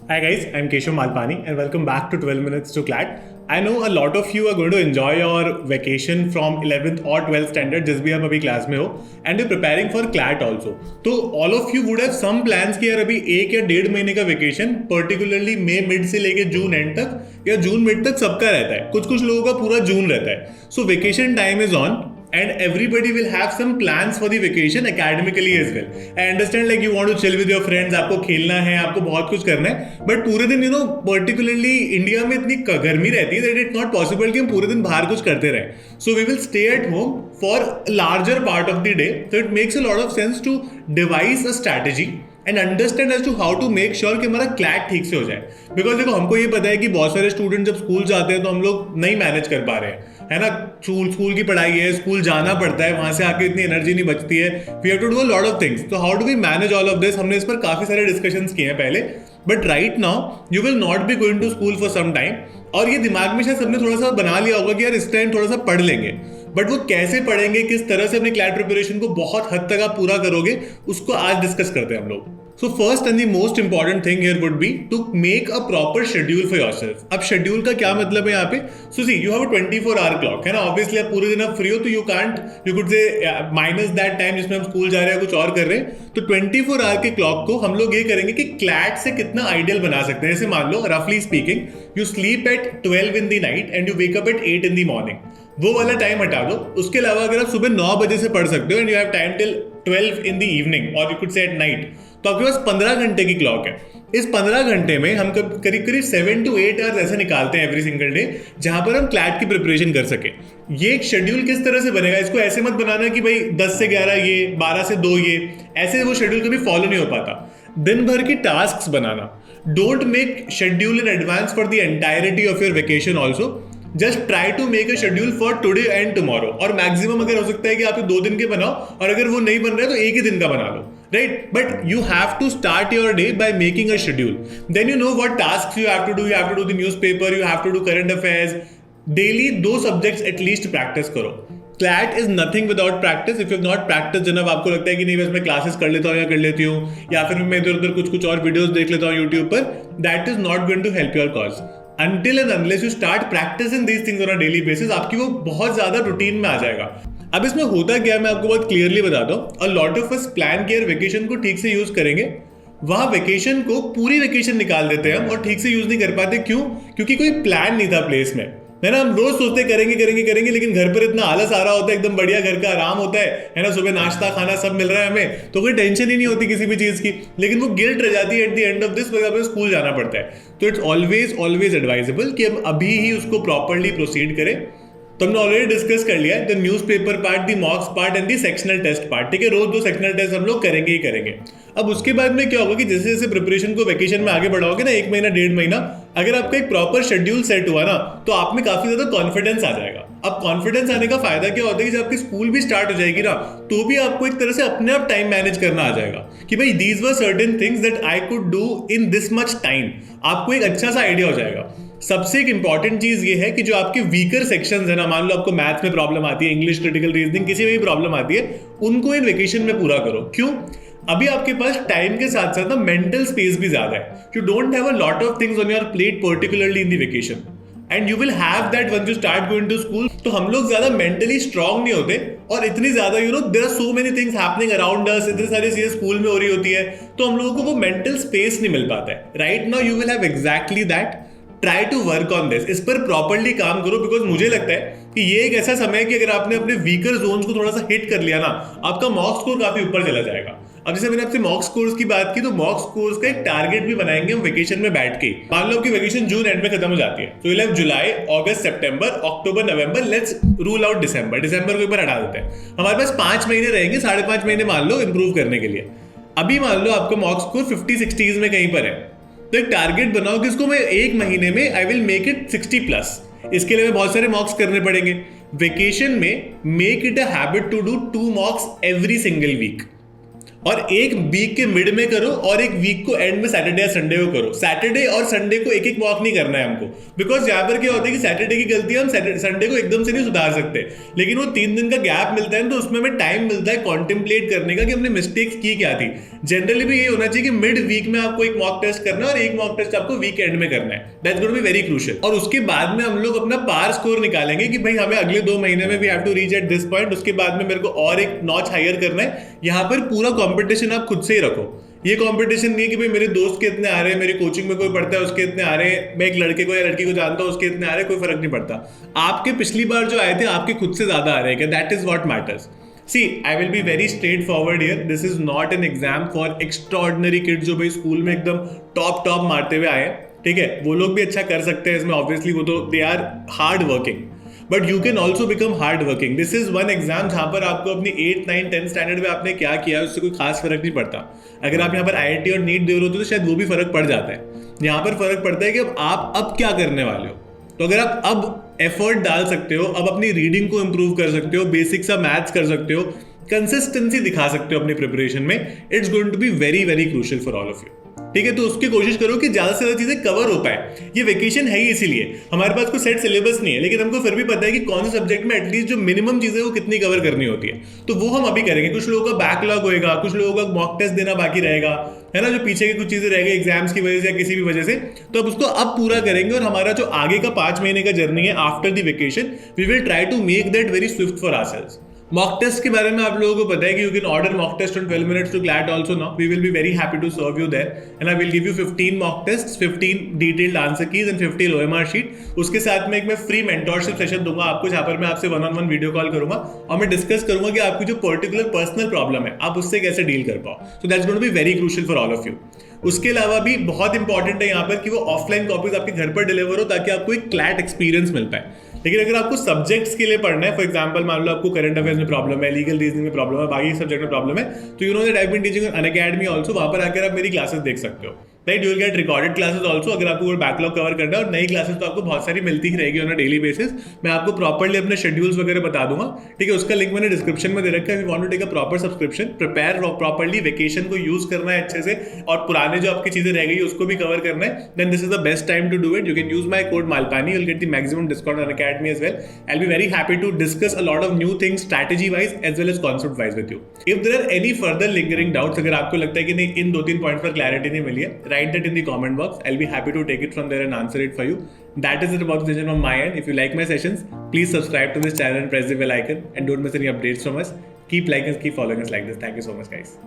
Hi guys, I'm Keshav Malpani and welcome back to 12 Minutes to CLAT. I know a lot of you are going to enjoy your vacation from 11th or 12th standard जिस भी आप अभी class में हो and you're preparing for CLAT also. तो all of you would have some plans कि यार अभी 1 या 1.5 महीने का वेकेशन पर्टिकुलरली मई मिड से लेके जून एंड तक या जून मिड तक सबका रहता है. कुछ कुछ लोगों का पूरा जून रहता है. So vacation time is on and everybody will have some plans for the vacation academically as well. I understand like you want to chill with your friends, आपको खेलना है, आपको बहुत कुछ करना है, but पूरे दिन particularly इंडिया में इतनी गर्मी रहती है that it's not possible कि हम पूरे दिन बाहर कुछ करते रहें. So we will stay at home for a larger part of the day. So it makes a lot of sense to devise a strategy and understand as to how to make sure कि हमारा CLAT ठीक से हो जाए. Because देखो हमको ये पता है कि बहुत सारे स्टूडेंट जब स्कूल जाते हैं तो हम लोग नहीं मैनेज कर पा रहे हैं, है ना. स्कूल की पढ़ाई है, स्कूल जाना पड़ता है, वहां से आके इतनी एनर्जी नहीं बचती है. We have to do a lot of things. तो how do we manage all of this, हमने इस पर काफी सारे डिस्कशंस किए हैं पहले. But right now you will not be going to school for some time. और ये दिमाग में शायद सबने थोड़ा सा बना लिया होगा कि यार इस टाइम थोड़ा सा पढ़ लेंगे. बट वो कैसे पढ़ेंगे, किस तरह से अपनी क्लैट प्रिपरेशन को बहुत हद तक आप पूरा करोगे, उसको आज डिस्कस करते हैं हम लोग. So first and the most important thing here would be to make a proper schedule for yourself. अब schedule का क्या मतलब है यहाँ पे? So see, you have a 24-hour clock, है ना. Obviously आप पूरे दिन आप फ्री हो तो you could say minus that time जिसमें हम स्कूल जा रहे हैं, कुछ और कर रहे हैं. तो 24 hour के क्लॉक को हम लोग ये करेंगे कि क्लैट से कितना आइडियल बना सकते हैं. जैसे मान लो रफली speaking you sleep at 12 in the night and you wake up at 8 in the morning. वो वाला टाइम हटा दो. उसके अलावा अगर आप सुबह 9 बजे से पढ़ सकते हो and you have time till 12 in the evening और you could say at night, तो आपके पास 15 घंटे की क्लॉक है. इस 15 घंटे में हम करीब करीब 7 to 8 आवर्स ऐसे निकालते हैं एवरी सिंगल डे जहां पर हम क्लैट की प्रिपरेशन कर सके. ये एक शेड्यूल किस तरह से बनेगा, इसको ऐसे मत बनाना कि भाई 10 से 11 ये, 12 से 2 ये, ऐसे वो शेड्यूल कभी फॉलो नहीं हो पाता. दिन भर की टास्क बनाना. Don't make schedule in advance for the entirety of your vacation also. Just try to make a schedule for today and tomorrow. और मैक्सिमम अगर हो सकता है कि आप 2 दिन के बनाओ, और अगर वो नहीं बन रहा है तो 1 ही दिन का बना लो, right? But you have to start your day by making a schedule. Then you know what tasks you have to do. You have to do the newspaper, you have to do current affairs. Daily 2 subjects at least practice करो. Clat is nothing without practice. If you have not practiced enough, आपको लगता है कि नहीं बस मैं classes कर लेता हूँ या कर लेती हूँ, या फिर मैं इधर उधर कुछ और वीडियोस देख लेता हूँ यूट्यूब पर, that is not going to help your cause. Until and unless you start practicing these things on a daily basis, आपकी वो बहुत ज्यादा रूटीन में आ जाएगा. अब इसमें होता क्या है मैं आपको बहुत क्लियरली बताता हूँ. अ लॉट ऑफ अस प्लान किया वेकेशन को ठीक से यूज करेंगे, वहां वेकेशन को पूरी वेकेशन निकाल देते हैं हम और ठीक से यूज नहीं कर पाते. क्यों? क्योंकि कोई प्लान नहीं था प्लेस में, है ना. हम रोज सोचते करेंगे, लेकिन घर पर इतना आलस आ रहा होता है, एकदम बढ़िया घर का आराम होता है ना. सुबह नाश्ता खाना सब मिल रहा है हमें, तो कोई टेंशन ही नहीं होती किसी भी चीज की. लेकिन वो गिल्ट रह जाती है at the end of this, वजह स्कूल जाना पड़ता है. तो इट्स ऑलवेज एडवाइजेबल कि हम अभी ही उसको प्रॉपरली प्रोसीड करें. तो हमने ऑलरेडी डिस्कस कर लिया the newspaper part, the mocks part and the sectional test part. ठीक है, रोज 2 सेक्शनल टेस्ट हम लोग करेंगे ही करेंगे. अब उसके बाद में क्या होगा कि जैसे जैसे प्रिपरेशन को वेकेशन में आगे बढ़ाओगे ना, 1 महीना 1.5 महीना, अगर आपका एक प्रॉपर शेड्यूल सेट हुआ ना, तो आप में काफी ज्यादा कॉन्फिडेंस आ जाएगा. अब कॉन्फिडेंस आने का फायदा क्या होता है कि जब आपकी स्कूल भी स्टार्ट हो जाएगी ना, तो भी आपको एक तरह से अपने आप टाइम मैनेज करना आ जाएगा कि भाई these were certain things that I could do in this much time. आपको एक अच्छा सा आइडिया हो जाएगा. सबसे एक इंपॉर्टेंट चीज ये है कि जो आपके वीकर सेक्शंस है ना, मान लो आपको मैथ्स में प्रॉब्लम आती है, इंग्लिश, क्रिटिकल रीजनिंग, किसी में भी प्रॉब्लम आती है, उनको इन वेकेशन में पूरा करो. क्यों? अभी आपके पास टाइम के साथ साथ ना मेंटल स्पेस भी ज्यादा है. You don't have a lot of things on your plate particularly in the vacation, and you will have that when you start going to school. तो हम लोग ज्यादा मेंटली स्ट्रांग नहीं होते, और इतनी ज्यादा there are so many things happening around us, इतनी सारी चीजें स्कूल में हो रही होती है, तो हम लोगों को वो मेंटल स्पेस नहीं मिल पाता है. Right now you will have exactly that. Try to work on this. इस पर प्रॉपरली काम करो, बिकॉज मुझे लगता है कि ये एक ऐसा समय है कि अगर आपने अपने वीकर जोन्स को थोड़ा सा हिट कर लिया ना, आपका मॉक स्कोर काफी ऊपर चला जाएगा. अब जैसे मैंने आपसे मॉक स्कोर्स की बात की, तो मॉक स्कोर्स का एक टारगेट भी बनाएंगे हम वेकेशन में बैठ के. मान लो आपकी वेकेशन जून एंड में खत्म हो जाती है, तो you July, August, September, October, November, let's rule out December. दिसंबर को ऊपर हटा देते हैं. हमारे पास 5 महीने रहेंगे, 5.5 महीने मान लो इंप्रूव करने के लिए. अभी मान लो आपका मॉक स्कोर 50-60s में कहीं पर है, तो एक टारगेट बनाओ कि इसको मैं 1 महीने में आई विल मेक इट 60+. इसके लिए बहुत सारे मॉक्स करने पड़ेंगे. वेकेशन में make it a habit to do 2 mocks every single week. और एक वीक के मिड में करो और एक वीक को एंड में सैटरडे या संडे को करो। सैटरडे और संडे को एक एक मॉक नहीं करना है हमको, बिकॉज यहाँ पर क्या होता है कि सैटरडे की गलती हम संडे को एकदम से नहीं सुधार सकते, लेकिन वो 3 दिन का गैप मिलता है तो उसमें हमें टाइम मिलता है कॉन्टेम्पलेट करने का कि हमने मिस्टेक्स की क्या थी। जनरली भी ये होना चाहिए कि मिड वीक में आपको एक मॉक टेस्ट करना है और एक मॉक टेस्ट आपको वीक एंड में करना है। That's going to be very crucial. और उसके बाद में हम लोग अपना पार स्कोर निकालेंगे कि भाई हमें अगले 2 महीने में we have to reach at this point, उसके बाद में मेरे को और एक नॉच हायर करना है। यहाँ पर पूरा कॉम्पिटिशन आप खुद से ही रखो। ये कंपटीशन नहीं है कि भाई मेरे दोस्त के इतने आ रहे हैं, मेरी कोचिंग में कोई पढ़ता है उसके इतने आ रहे हैं, मैं एक लड़के को या लड़की को जानता हूँ उसके इतने आ रहे हैं, कोई फर्क नहीं पड़ता। आपके पिछली बार जो आए थे आपके खुद से ज्यादा आ रहे हैं, that is what matters. See I will be very straightforward here, this is not an exam for extraordinary kids जो भाई स्कूल में एकदम टॉप मारते हुए आए हैं, ठीक है। वो लोग भी अच्छा कर सकते हैं इसमें, ऑब्वियसली वो तो they are hard working, but you can also become hard working. This is one exam जहां पर आपको अपनी 8, 9, 10 स्टैंडर्ड में आपने क्या किया है उससे कोई खास फर्क नहीं पड़ता। अगर आप यहाँ पर IIT और नीट दे रहे हो तो शायद वो भी फर्क पड़ जाता है। यहाँ पर फर्क पड़ता है कि आप अब क्या करने वाले हो। तो अगर आप अब एफर्ट डाल सकते हो, अब अपनी रीडिंग को इंप्रूव कर सकते हो, बेसिक सा मैथ्स कर सकते हो, कंसिस्टेंसी दिखा सकते हो अपनी प्रिपरेशन में, it's going to be very very crucial for all of you, ठीक है। तो उसकी कोशिश करो कि ज्यादा से ज्यादा चीजें कवर हो पाए। ये वेकेशन है ही इसीलिए, हमारे पास कोई सेट सिलेबस नहीं है, लेकिन हमको फिर भी पता है कि कौन से सब्जेक्ट में एटलीस्ट जो मिनिमम चीजें वो कितनी कवर करनी होती है, तो वो हम अभी करेंगे। कुछ लोगों का बैकलॉग होएगा, कुछ लोगों का मॉक टेस्ट देना बाकी रहेगा, है ना, जो पीछे की कुछ चीजें रह गई एग्जाम्स की वजह से या किसी भी वजह से, तो अब उसको अब पूरा करेंगे। और हमारा जो आगे का 5 महीने का जर्नी है after the vacation, we will try to make that very swift for ourselves. Mock test के बारे में आप लोगों को पता है कि you can order mock test on 12 minutes to CLAT also now. We will be very happy to serve you there and I will give you 15 mock tests, 15 detailed answer keys and 50 OMR sheet. उसके साथ में एक मैं free mentorship session दूंगा आपको, जहां पर मैं आपसे 1-on-1 वीडियो कॉल करूंगा और मैं डिस्कस करूंगा कि आपकी जो पर्टिकुलर पर्सनल प्रॉब्लम है आप उससे कैसे डील कर पाओ। So that's going to be very crucial for all of you. उसके अलावा भी बहुत इंपॉर्टेंट है यहाँ पर कि वो ऑफलाइन कॉपीज आपके घर पर डिलीवर हो, ताकि आपको एक CLAT एक्सपीरियंस मिल पाए। लेकिन अगर आपको सब्जेक्ट्स के लिए पढ़ना है, फॉर एग्जांपल मान लो आपको करंट अफेयर्स में प्रॉब्लम है, लीगल रीजनिंग में प्रॉब्लम है, बाकी सब्जेक्ट में प्रॉब्लम है, तो you know that I have been teaching on Unacademy also, वहां पर आकर आप मेरी क्लासेस देख सकते हो, right. You will get recorded classes also. अगर आपको बैकलॉग कवर करना है, और नई क्लासेस तो आपको बहुत सारी मिलती ही रहेगी ऑन अ डेली बेसिस। मैं आपको प्रॉपर्ली अपने शेड्यूल्स वगैरह बता दूंगा, ठीक है। उसका लिंक मैंने डिस्क्रिप्शन में दे रखा है। If you want to take a proper subscription, prepare properly, vacation को यूज करना है अच्छे से, और पुराने जो आपकी चीजें रह गई उसको भी कवर करना है, then this is the best time to do it. You can use my code Malpani, you will get the maximum discount on academy as well. I'll be very happy to discuss a lot of new things strategy wise as well as concept wise with you. If there are any further lingering doubts, अगर आपको लगता है कि नहीं इन 2-3 points पर clarity नहीं मिली है, write that in the comment box. I'll be happy to take it from there and answer it for you. That is it about the session from my end. If you like my sessions, please subscribe to this channel and press the bell icon and don't miss any updates from us. Keep liking us, keep following us like this. Thank you so much, guys.